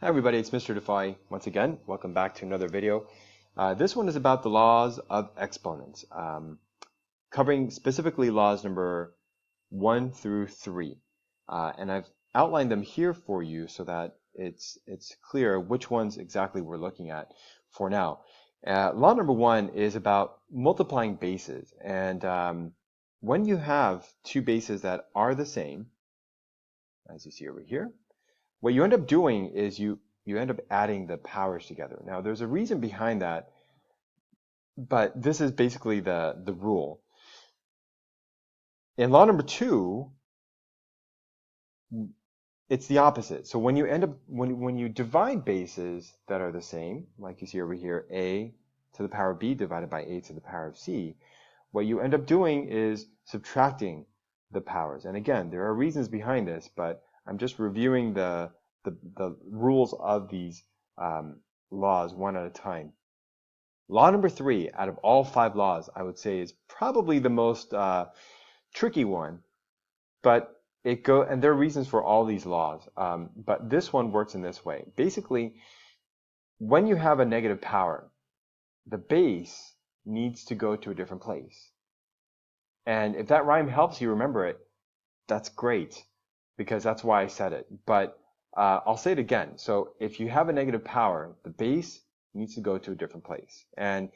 Hi everybody, it's Mr. Defy once again. Welcome back to another video. This one is about the laws of exponents, covering specifically laws number 1 through 3. And I've outlined them here for you so that it's clear which ones exactly we're looking at for now. Law number 1 is about multiplying bases. And when you have two bases that are the same, as you see over here, what you end up doing is you end up adding the powers together. Now, there's a reason behind that, but this is basically the rule. In law number 2, it's the opposite. So when you end up when you divide bases that are the same, like you see over here, a to the power of b divided by a to the power of c, what you end up doing is subtracting the powers. And again, there are reasons behind this, but I'm just reviewing the rules of these laws one at a time. Law number 3, out of all 5 laws, I would say is probably the most tricky one, but and there are reasons for all these laws, but this one works in this way. Basically, when you have a negative power, the base needs to go to a different place. And if that rhyme helps you remember it, that's great, because that's why I said it. But I'll say it again. So if you have a negative power, the base needs to go to a different place. And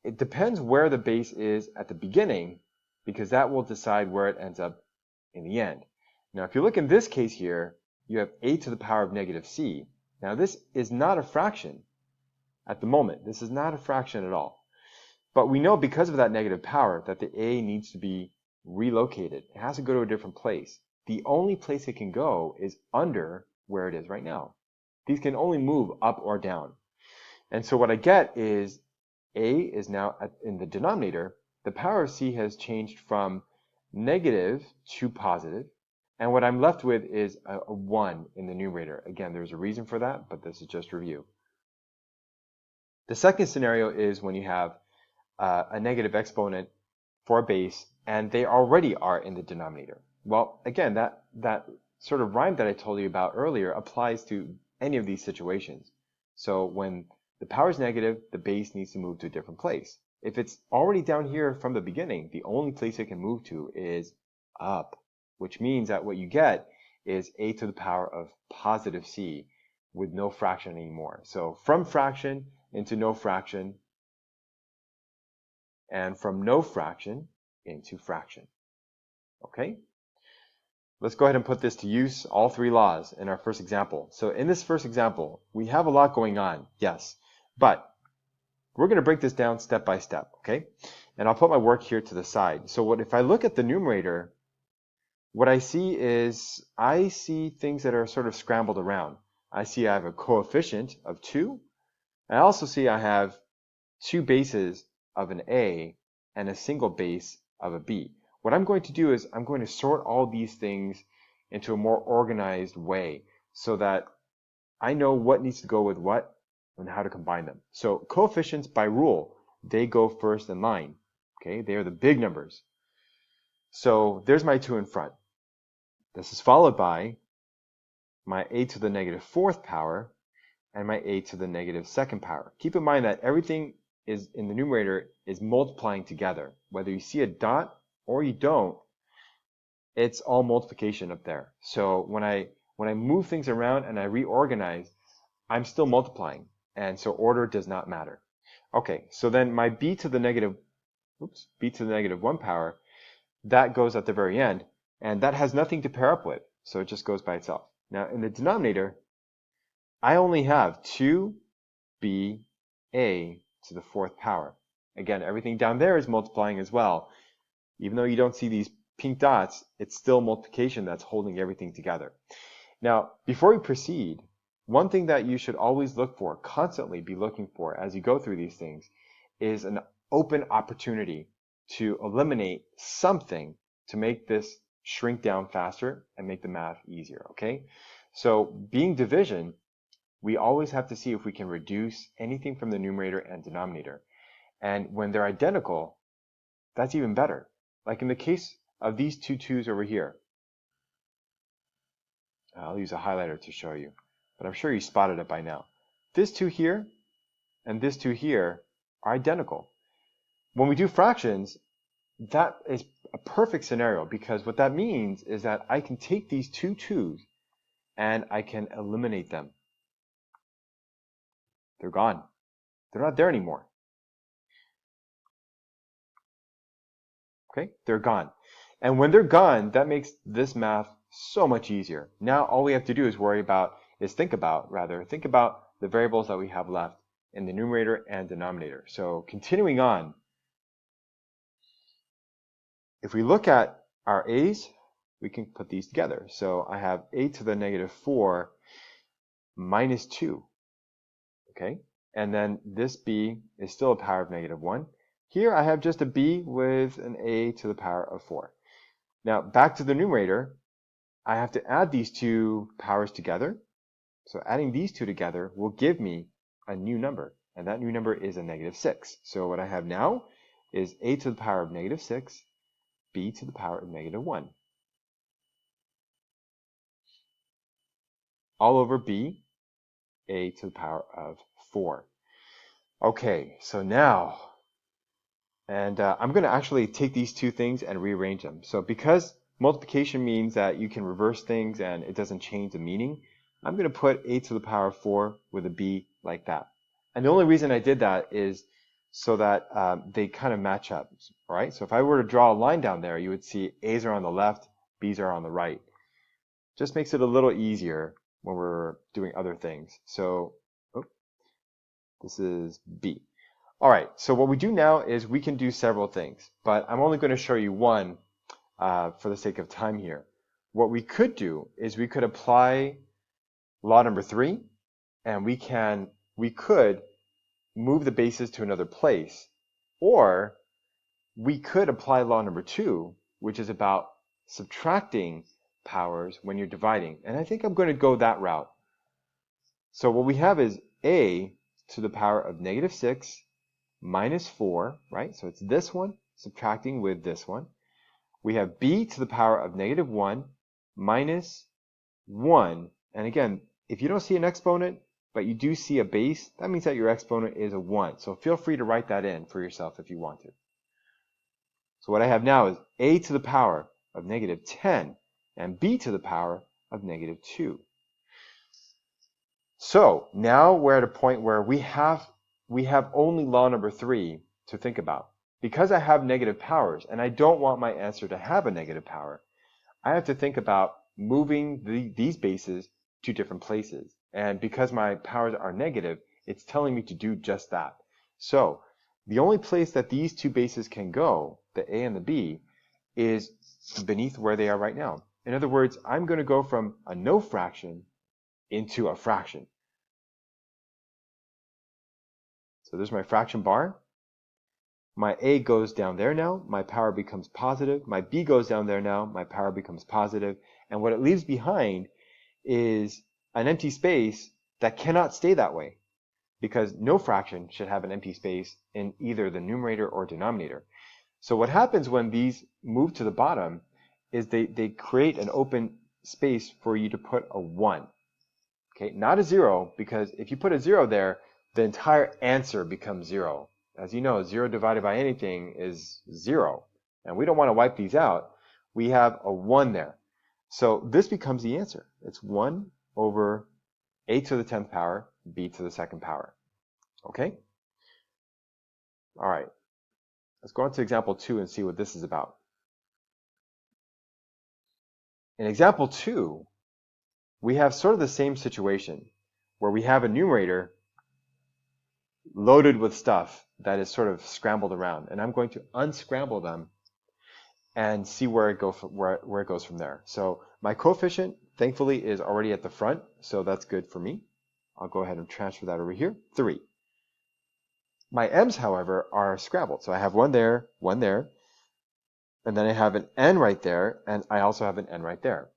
it depends where the base is at the beginning, because that will decide where it ends up in the end. Now, if you look in this case here, you have a to the power of negative c. Now, this is not a fraction at the moment. This is not a fraction at all. But we know because of that negative power that the a needs to be relocated. It has to go to a different place. The only place it can go is under where it is right now. These can only move up or down. And so what I get is a is now in the denominator. The power of c has changed from negative to positive. And what I'm left with is a 1 in the numerator. Again, there's a reason for that, but this is just review. The second scenario is when you have a negative exponent for a base, and they already are in the denominator. Well, again, that sort of rhyme that I told you about earlier applies to any of these situations. So when the power is negative, the base needs to move to a different place. If it's already down here from the beginning, the only place it can move to is up, which means that what you get is a to the power of positive c with no fraction anymore. So from fraction into no fraction, and from no fraction into fraction. Okay? Let's go ahead and put this to use, all 3 laws, in our first example. So in this first example, we have a lot going on, yes, but we're going to break this down step by step, okay? And I'll put my work here to the side. So if I look at the numerator, what I see is I see things that are sort of scrambled around. I see I have a coefficient of 2. I also see I have 2 bases of an a and a single base of a b. What I'm going to do is I'm going to sort all these things into a more organized way so that I know what needs to go with what and how to combine them. So coefficients by rule, they go first in line. Okay, they are the big numbers. So there's my 2 in front. This is followed by my a to the negative 4th power and my a to the negative 2nd power. Keep in mind that everything is in the numerator is multiplying together. Whether you see a dot or you don't, it's all multiplication up there. So when I move things around and I reorganize, I'm still multiplying. And so order does not matter. Okay, so then my b to the negative 1 power, that goes at the very end, and that has nothing to pair up with. So it just goes by itself. Now in the denominator, I only have 2ba to the 4th power. Again, everything down there is multiplying as well. Even though you don't see these pink dots, it's still multiplication that's holding everything together. Now, before we proceed, one thing that you should always look for, constantly be looking for as you go through these things, is an open opportunity to eliminate something to make this shrink down faster and make the math easier, okay? So being division, we always have to see if we can reduce anything from the numerator and denominator. And when they're identical, that's even better. Like in the case of these two 2's over here. I'll use a highlighter to show you. but I'm sure you spotted it by now. This 2 here and this 2 here are identical. When we do fractions, that is a perfect scenario because what that means is that I can take these two 2's and I can eliminate them. They're gone. They're not there anymore. Okay, they're gone. And when they're gone, that makes this math so much easier. Now all we have to do is think about the variables that we have left in the numerator and denominator. So continuing on, if we look at our a's, we can put these together. So I have a to the negative 4 minus 2. Okay, and then this b is still a power of negative 1. Here I have just a b with an a to the power of 4. Now back to the numerator, I have to add these two powers together. So adding these two together will give me a new number, and that new number is a negative 6. So what I have now is a to the power of negative 6, b to the power of negative 1. All over b, a to the power of 4. Okay, so now, and I'm going to actually take these two things and rearrange them. So because multiplication means that you can reverse things and it doesn't change the meaning, I'm going to put a to the power of 4 with a b like that. And the only reason I did that is so that they kind of match up. All right, so if I were to draw a line down there, you would see a's are on the left, b's are on the right. Just makes it a little easier when we're doing other things. So this is b. All right, so what we do now is we can do several things, but I'm only going to show you one for the sake of time here. What we could do is we could apply law number 3, and we could move the bases to another place, or we could apply law number 2, which is about subtracting powers when you're dividing. And I think I'm going to go that route. So what we have is a to the power of negative 6 minus 4, right? So it's this one subtracting with this one. We have b to the power of negative 1 minus 1. And again, if you don't see an exponent, but you do see a base, that means that your exponent is a 1. So feel free to write that in for yourself if you want to. So what I have now is a to the power of negative 10 and b to the power of negative 2. So now we're at a point where we have only law number 3 to think about. Because I have negative powers and I don't want my answer to have a negative power, I have to think about moving these bases to different places. And because my powers are negative, it's telling me to do just that. So the only place that these two bases can go, the a and the b, is beneath where they are right now. In other words, I'm going to go from a no fraction into a fraction. So there's my fraction bar. My a goes down there now, my power becomes positive. My b goes down there now, my power becomes positive. And what it leaves behind is an empty space that cannot stay that way, because no fraction should have an empty space in either the numerator or denominator. So what happens when these move to the bottom is they create an open space for you to put a 1. Okay, not a 0, because if you put a 0 there, the entire answer becomes 0. As you know, 0 divided by anything is 0. And we don't want to wipe these out. We have a 1 there. So this becomes the answer. It's 1 over a to the 10th power, b to the 2nd power. Okay? All right. Let's go on to example 2 and see what this is about. In example 2, we have sort of the same situation where we have a numerator loaded with stuff that is sort of scrambled around, and I'm going to unscramble them and see where it goes from there. So my coefficient, thankfully, is already at the front, so that's good for me. I'll go ahead and transfer that over here, 3. My m's, however, are scrambled. So I have 1 there, and then I have an n right there, and I also have an n right there.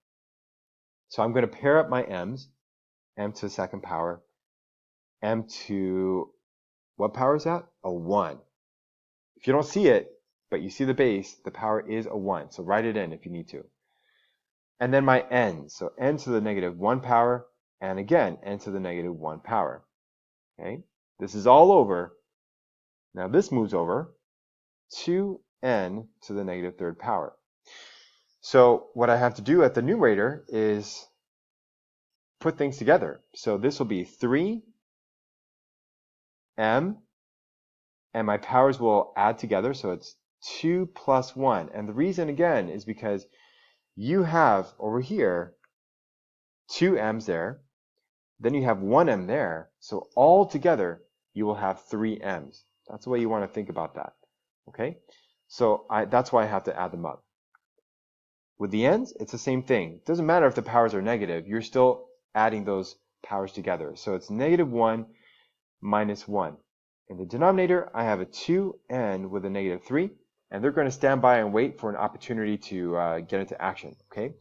So I'm going to pair up my m's, m to the 2nd power, m to, what power is that? A 1. If you don't see it, but you see the base, the power is a 1. So write it in if you need to. And then my n, so n to the negative 1 power, and again, n to the negative 1 power. Okay, this is all over. Now this moves over to n to the negative third power. So what I have to do at the numerator is put things together. So this will be 3m, and my powers will add together, so it's 2 plus 1. And the reason, again, is because you have over here 2 m's there, then you have 1 m there, so all together you will have 3 m's. That's the way you want to think about that. Okay, so that's why I have to add them up. With the n's, it's the same thing. It doesn't matter if the powers are negative, you're still adding those powers together. So it's negative 1 minus 1. In the denominator, I have a 2n with a negative 3, and they're going to stand by and wait for an opportunity to get into action. Okay.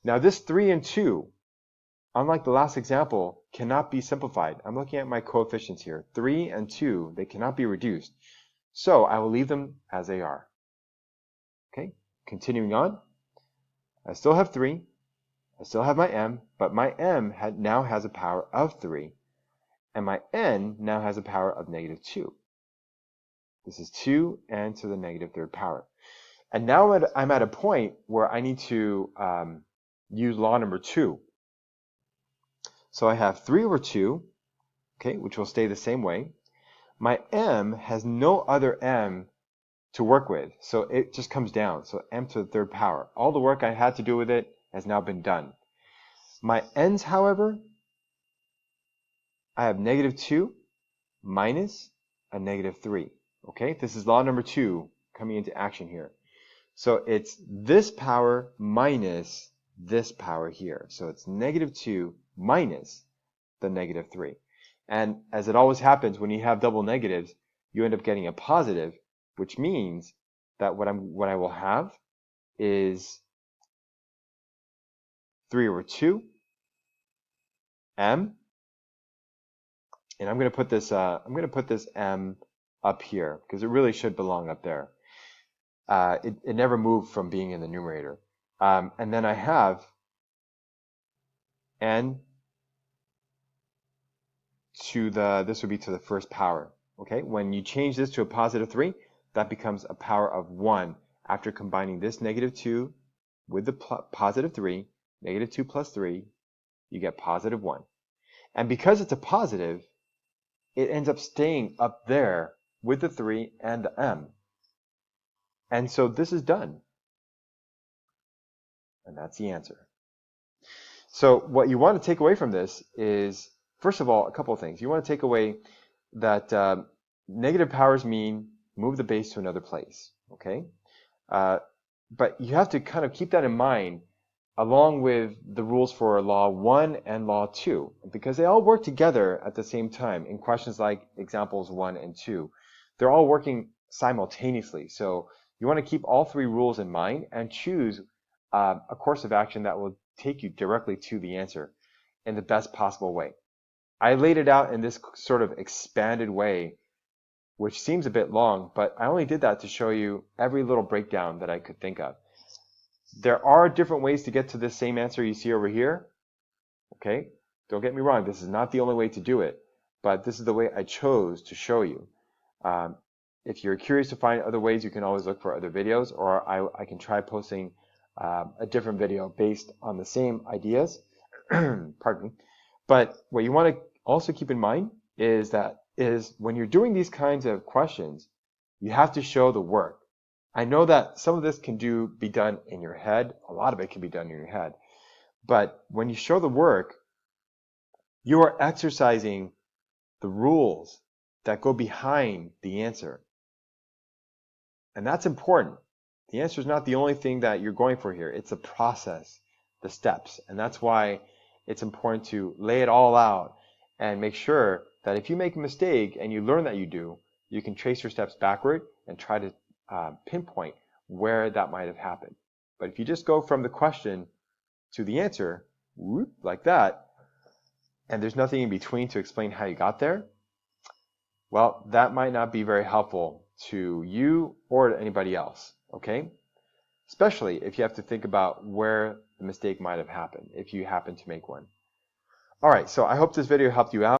Now this 3 and 2, unlike the last example, cannot be simplified. I'm looking at my coefficients here. 3 and 2, they cannot be reduced. So I will leave them as they are. Okay, continuing on. I still have 3. I still have my m, but my m now has a power of 3. And my n now has a power of negative 2. This is 2n to the negative third power. And now I'm at a point where I need to use law number 2. So I have 3 over 2, okay, which will stay the same way. My m has no other m to work with, so it just comes down. So m to the third power. All the work I had to do with it has now been done. My n's, however, I have negative 2 minus a negative 3. Okay, this is law number 2 coming into action here. So it's this power minus this power here. So it's negative 2 minus the negative 3. And as it always happens when you have double negatives, you end up getting a positive, which means that what I will have is 3 over 2 m, and I'm going to put this m up here because it really should belong up there. It never moved from being in the numerator. And then I have n to this would be to the first power. Okay, when you change this to a positive 3, that becomes a power of 1 after combining this negative 2 with the positive 3. Negative 2 plus 3, you get positive 1. And because it's a positive, it ends up staying up there with the 3 and the m. And so this is done. And that's the answer. So what you want to take away from this is, first of all, a couple of things. You want to take away that negative powers mean move the base to another place. Okay? But you have to kind of keep that in mind along with the rules for law 1 and law 2, because they all work together at the same time in questions like examples 1 and 2. They're all working simultaneously. So you want to keep all 3 rules in mind and choose a course of action that will take you directly to the answer in the best possible way. I laid it out in this sort of expanded way, which seems a bit long, but I only did that to show you every little breakdown that I could think of. There are different ways to get to this same answer you see over here. Okay, don't get me wrong, this is not the only way to do it, but this is the way I chose to show you. If you're curious to find other ways, you can always look for other videos, or I can try posting a different video based on the same ideas. Pardon me. But what you want to also keep in mind is when you're doing these kinds of questions, you have to show the work. I know that some of this can be done in your head. A lot of it can be done in your head. But when you show the work, you are exercising the rules that go behind the answer. And that's important. The answer is not the only thing that you're going for here. It's a process, the steps. And that's why it's important to lay it all out and make sure that if you make a mistake and you learn that you do, you can trace your steps backward and try to pinpoint where that might have happened. But if you just go from the question to the answer, whoop, like that, and there's nothing in between to explain how you got there, well, that might not be very helpful to you or to anybody else, okay? Especially if you have to think about where the mistake might have happened, if you happen to make one. All right, so I hope this video helped you out.